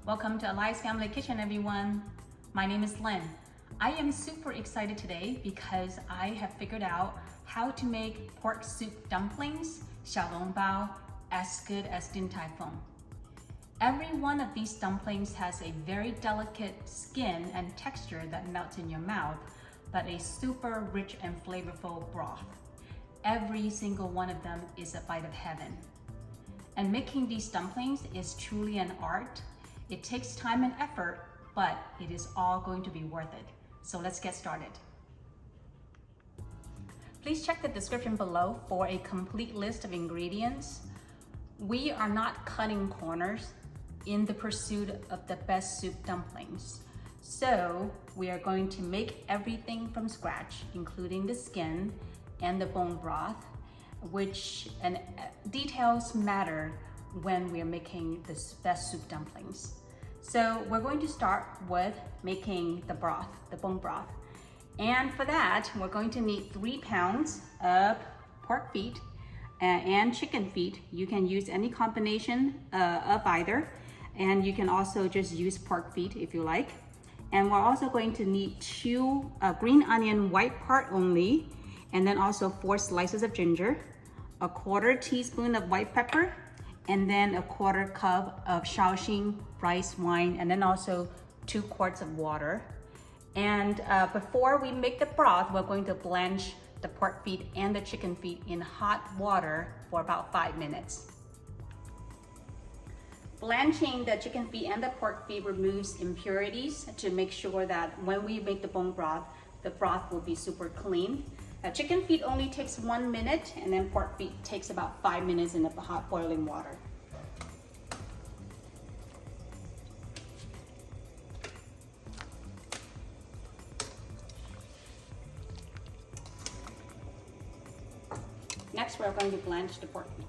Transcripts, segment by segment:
Welcome to Eli's Family Kitchen, everyone. My name is Lynn. I am super excited today because I have figured out how to make pork soup dumplings, XiaoLongBao, as good as Din Tai Fung. Every one of these dumplings has a very delicate skin and texture that melts in your mouth, but a super rich and flavorful broth. Every single one of them is a bite of heaven. And making these dumplings is truly an art. It takes time and effort, but it is all going to be worth it. So let's get started. Please check the description below for a complete list of ingredients. We are not cutting corners in the pursuit of the best soup dumplings. So we are going to make everything from scratch, including the skin and the bone broth, and details matter when we are making the best soup dumplings. So we're going to start with making the broth, the bone broth. And for that, we're going to need 3 pounds of pork feet and chicken feet. You can use any combination of either. And you can also just use pork feet if you like. And we're also going to need 2 green onion white part only, and then also 4 slices of ginger, a 1/4 teaspoon of white pepper, and then a 1/4 cup of Shaoxing rice wine, and then also 2 quarts of water. And before we make the broth, we're going to blanch the pork feet and the chicken feet in hot water for about 5 minutes. Blanching the chicken feet and the pork feet removes impurities to make sure that when we make the broth will be super clean. Chicken feet only takes 1 minute, and then pork feet takes about 5 minutes in the hot boiling water. Next, we're going to blanch the pork feet.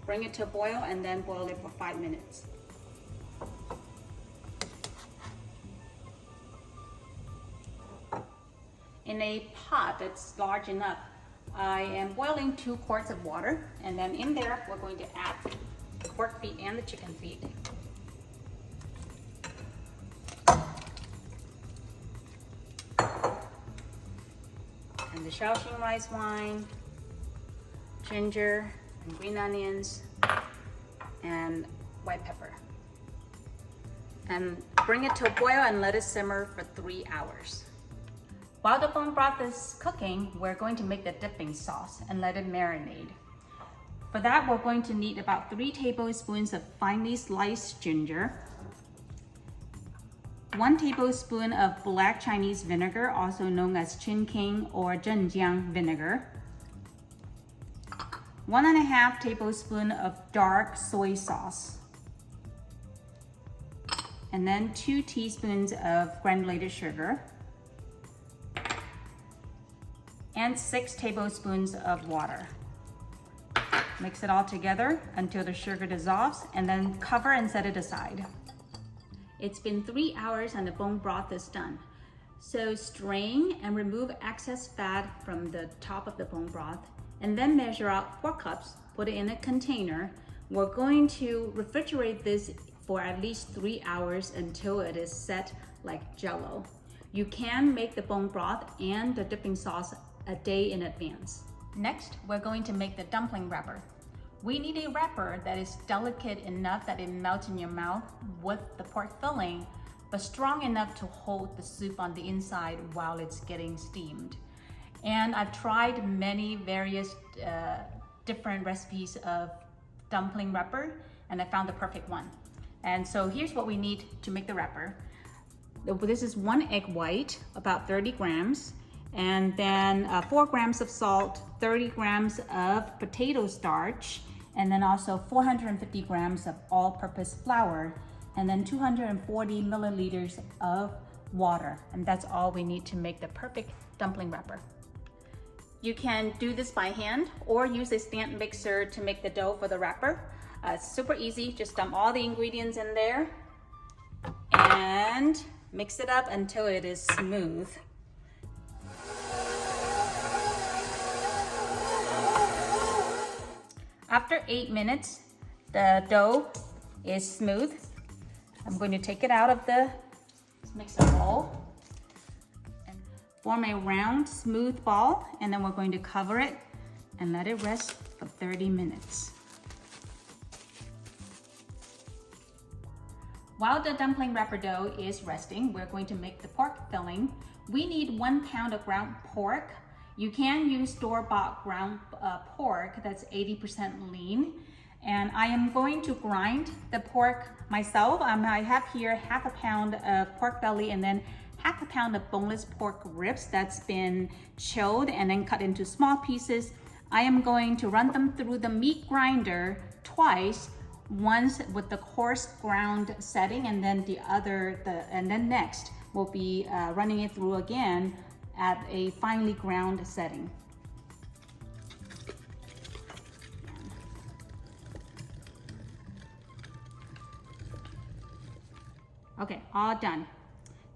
Bring it to a boil and then boil it for 5 minutes. In a pot that's large enough, I am boiling 2 quarts of water, and then in there we're going to add the pork feet and the chicken feet. And the Shaoxing rice wine, ginger, and green onions, and white pepper. And bring it to a boil and let it simmer for 3 hours. While the bone broth is cooking, we're going to make the dipping sauce and let it marinate. For that, we're going to need about 3 tablespoons of finely sliced ginger, 1 tablespoon of black Chinese vinegar, also known as Qinking or Zhenjiang vinegar, 1½ tablespoon of dark soy sauce, and then 2 teaspoons of granulated sugar, and 6 tablespoons of water. Mix it all together until the sugar dissolves, and then cover and set it aside. It's been 3 hours and the bone broth is done. So strain and remove excess fat from the top of the bone broth, and then measure out 4 cups, put it in a container. We're going to refrigerate this for at least 3 hours until it is set like jello. You can make the bone broth and the dipping sauce a day in advance. Next, we're going to make the dumpling wrapper. We need a wrapper that is delicate enough that it melts in your mouth with the pork filling, but strong enough to hold the soup on the inside while it's getting steamed. And I've tried many various different recipes of dumpling wrapper, and I found the perfect one. And so here's what we need to make the wrapper. This is 1 egg white, about 30 grams, and then 4 grams of salt, 30 grams of potato starch, and then also 450 grams of all-purpose flour, and then 240 milliliters of water. And that's all we need to make the perfect dumpling wrapper. You can do this by hand or use a stand mixer to make the dough for the wrapper. It's super easy, just dump all the ingredients in there and mix it up until it is smooth. After 8 minutes, the dough is smooth. I'm going to take it out of the mixer bowl and form a round, smooth ball, and then we're going to cover it and let it rest for 30 minutes. While the dumpling wrapper dough is resting, we're going to make the pork filling. We need 1 pound of ground pork. You can use store-bought ground pork that's 80% lean. And I am going to grind the pork myself. I have here 1/2 pound of pork belly and then 1/2 pound of boneless pork ribs that's been chilled and then cut into small pieces. I am going to run them through the meat grinder twice, once with the coarse ground setting, and then next we'll be running it through again at a finely ground setting. Okay, all done.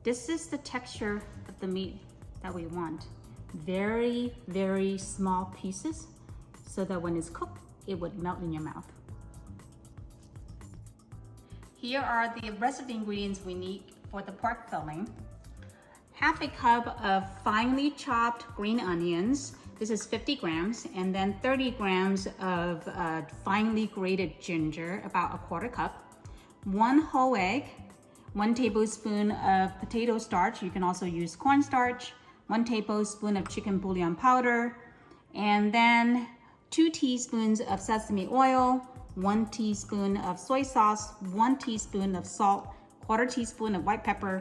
This is the texture of the meat that we want. Very, very small pieces so that when it's cooked, it would melt in your mouth. Here are the rest of the ingredients we need for the pork filling. 1/2 cup of finely chopped green onions. This is 50 grams, and then 30 grams of finely grated ginger, about 1/4 cup. 1 whole egg, 1 tablespoon of potato starch. You can also use cornstarch. 1 tablespoon of chicken bouillon powder, and then 2 teaspoons of sesame oil, 1 teaspoon of soy sauce, 1 teaspoon of salt, 1/4 teaspoon of white pepper,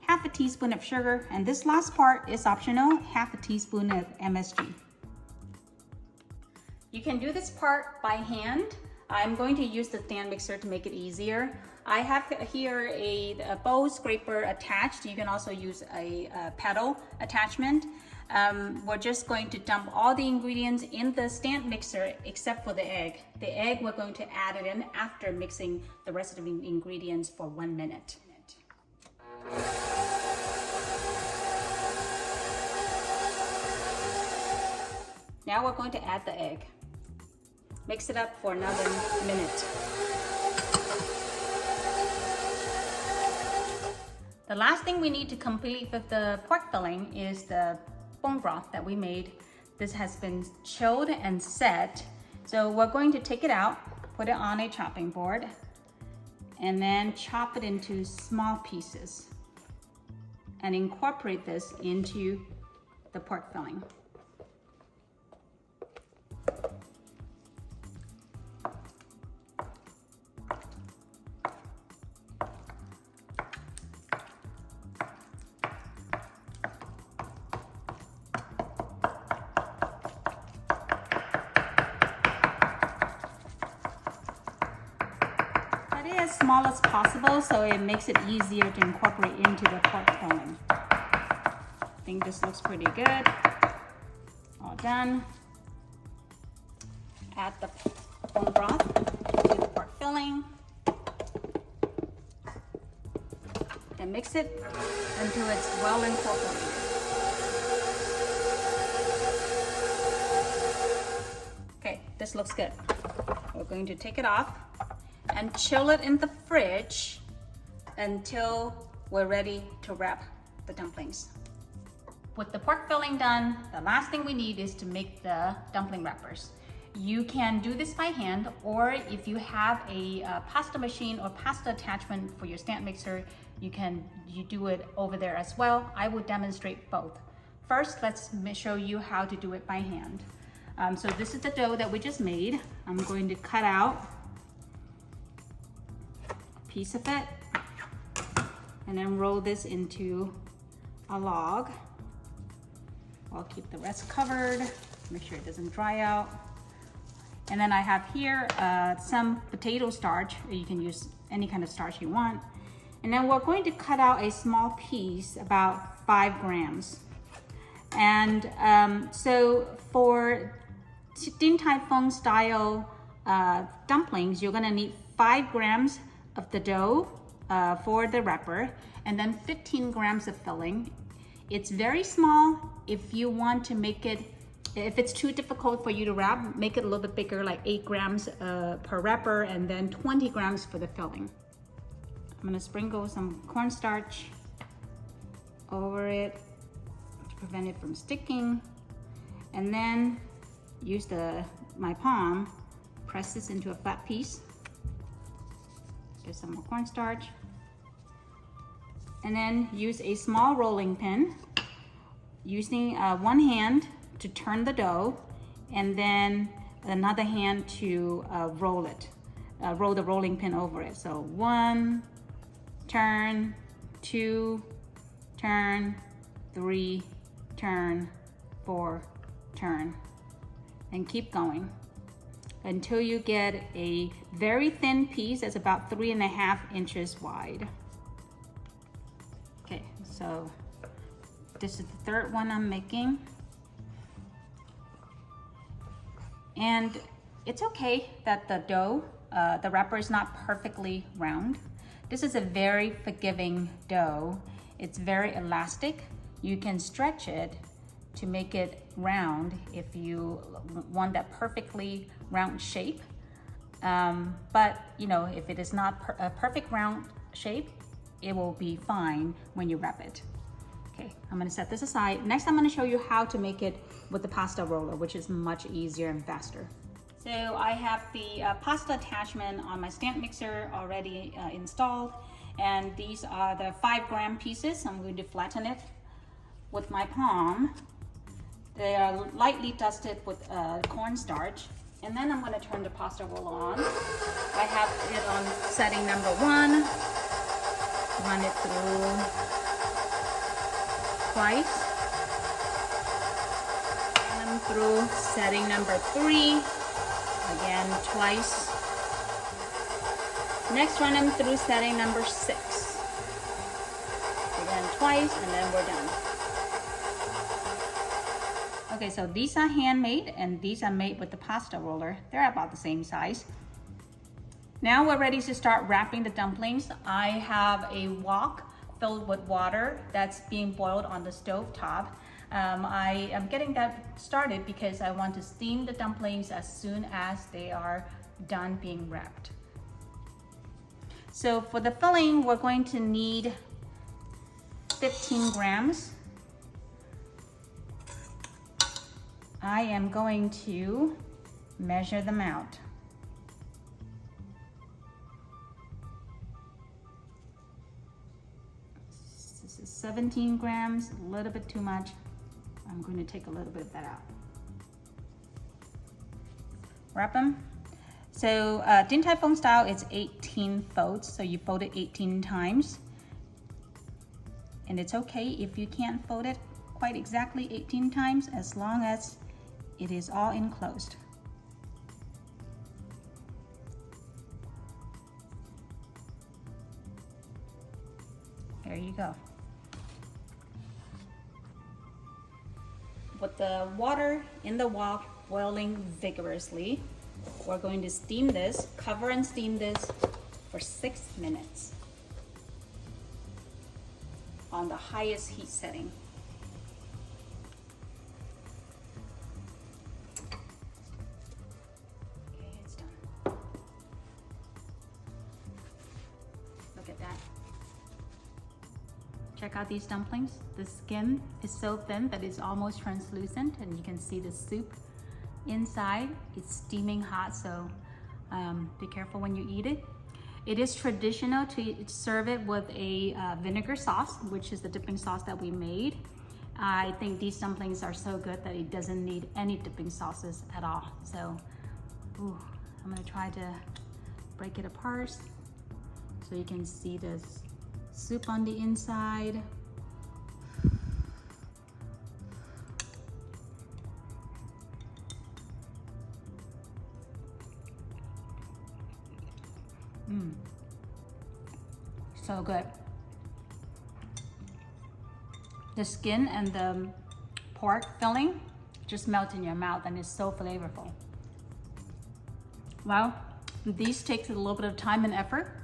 1/2 teaspoon of sugar, and this last part is optional, 1/2 teaspoon of MSG. You can do this part by hand. I'm going to use the stand mixer to make it easier. I have here a bowl scraper attached. You can also use a pedal attachment. We're just going to dump all the ingredients in the stand mixer except for the egg. The egg, we're going to add it in after mixing the rest of the ingredients for 1 minute. Now we're going to add the egg. Mix it up for another minute. The last thing we need to complete with the pork filling is the bone broth that we made. This has been chilled and set. So we're going to take it out, put it on a chopping board, and then chop it into small pieces and incorporate this into the pork filling. As small as possible so it makes it easier to incorporate into the pork filling. I think this looks pretty good. All done. Add the bone broth to the pork filling and mix it until it's well incorporated. Okay, this looks good. We're going to take it off and chill it in the fridge until we're ready to wrap the dumplings. With the pork filling done, the last thing we need is to make the dumpling wrappers. You can do this by hand, or if you have a pasta machine or pasta attachment for your stand mixer, you do it over there as well. I will demonstrate both. First, let's show you how to do it by hand. So this is the dough that we just made. I'm going to cut out piece of it and then roll this into a log. I'll keep the rest covered, make sure it doesn't dry out. And then I have here some potato starch. You can use any kind of starch you want. And then we're going to cut out a small piece, about 5 grams. And so for Din Tai Fung style dumplings, you're gonna need 5 grams of the dough for the wrapper, and then 15 grams of filling. It's very small. If you want to make it If it's too difficult for you to wrap, make it a little bit bigger, like 8 grams per wrapper, and then 20 grams for the filling. I'm gonna sprinkle some cornstarch over it to prevent it from sticking. And then use my palm, press this into a flat piece. Get some more cornstarch. And then use a small rolling pin, using one hand to turn the dough, and then another hand to roll it, roll the rolling pin over it. So 1, turn, 2, turn, 3, turn, 4, turn, and keep going until you get a very thin piece that's about 3.5 inches wide. Okay, so this is the third one I'm making. And it's okay that the dough, the wrapper is not perfectly round. This is a very forgiving dough. It's very elastic. You can stretch it to make it round if you want that perfectly round shape. But you know, if it is not a perfect round shape, it will be fine when you wrap it. Okay, I'm gonna set this aside. Next, I'm gonna show you how to make it with the pasta roller, which is much easier and faster. So I have the pasta attachment on my stand mixer already installed. And these are the 5-gram pieces. I'm going to flatten it with my palm. They are lightly dusted with cornstarch. And then I'm gonna turn the pasta roller on. I have it on setting number 1. Run it through twice. Run them through setting number 3. Again, twice. Next, run them through setting number 6. Again, twice, and then we're done. Okay, so these are handmade, and these are made with the pasta roller. They're about the same size. Now we're ready to start wrapping the dumplings. I have a wok filled with water that's being boiled on the stove top. I am getting that started because I want to steam the dumplings as soon as they are done being wrapped. So for the filling, we're going to need 15 grams. I am going to measure them out. This is 17 grams, a little bit too much. I'm going to take a little bit of that out. Wrap them. So Din Tai Fung style, it's 18 folds, so you fold it 18 times. And it's okay if you can't fold it quite exactly 18 times, as long as it is all enclosed. There you go. With the water in the wok boiling vigorously, we're going to steam this, cover and steam this for 6 minutes on the highest heat setting. Okay, it's done. Look at that. Check out these dumplings. The skin is so thin that it's almost translucent, and you can see the soup inside. It's steaming hot, so be careful when you eat it. It is traditional to serve it with a vinegar sauce, which is the dipping sauce that we made. I think these dumplings are so good that it doesn't need any dipping sauces at all. So, I'm gonna try to break it apart so you can see this soup on the inside. So good. The skin and the pork filling just melt in your mouth, and it's so flavorful. Well, these take a little bit of time and effort,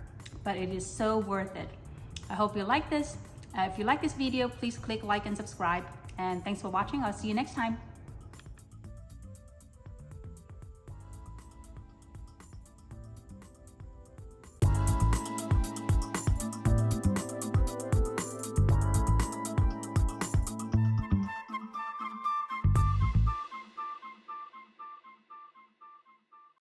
but it is so worth it. I hope you like this. If you like this video, please click like and subscribe. And thanks for watching. I'll see you next time.